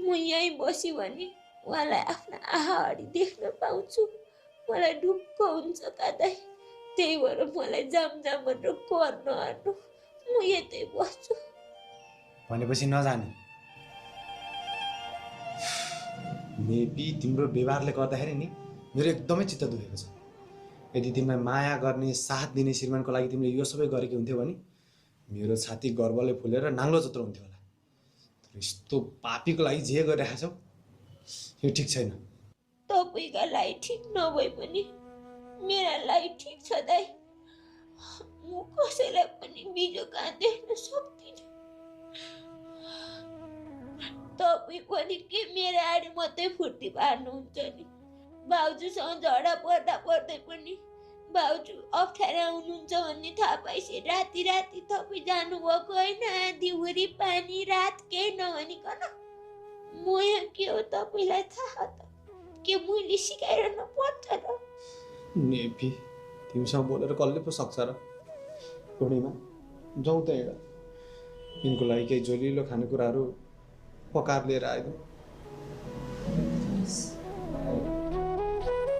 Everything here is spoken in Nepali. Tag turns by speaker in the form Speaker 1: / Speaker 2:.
Speaker 1: म यहीँ बस्यो भने उहाँलाई आफ्ना आहाहरू देख्न पाउँछु। मलाई ढुक्क हुन्छ दादा। त्यही भएर मलाई जाम भनेर कर नहार्नु। म यतै बस्छु।
Speaker 2: भनेपछि नजाने। मेबी तिम्रो व्यवहारले गर्दाखेरि नि मेरो एकदमै चित्त दुखेको छ। यदि तिमीलाई माया गर्ने साथ दिने श्रीमानको लागि तिमीले यो सबै गरेको हुन्थ्यौ भने मेरो छाती गर्वले फुलेर नाङ्लो जत्रो हुन्थ्यो होला। तर यस्तो पापीको लागि जे गरिरहेको छौ यो ठिक छैन।
Speaker 1: तपाईँका लागि ठिक नभए पनि मेरा लागि ठिक छ दाइ। म कसैलाई पनि बिजो कहाँ देख्न सक्दिनँ। तपाईँ पनि के मेरो आडी मात्रै फुर्ती पार्नुहुन्छ नि। भाउजूसँग झगडा पर्दै पनि भाउजू अप्ठ्यारा हुनुहुन्छ भन्ने थाहा पाइसके राति तपाईँ जानुभएको होइन। आँधीहुरी पानी रात केही नभनिकन। म यहाँ के हो तपाईँलाई थाहा त? के मैले सिकाइरहनु पर्छ र?
Speaker 2: नेपी तिमीसँग बोलेर कसले पो सक्छ र? पूर्णिमा जाउँ त हिँड। यिनको लागि केही झोलिलो खानेकुराहरू पकाएर लिएर आइदिउँ।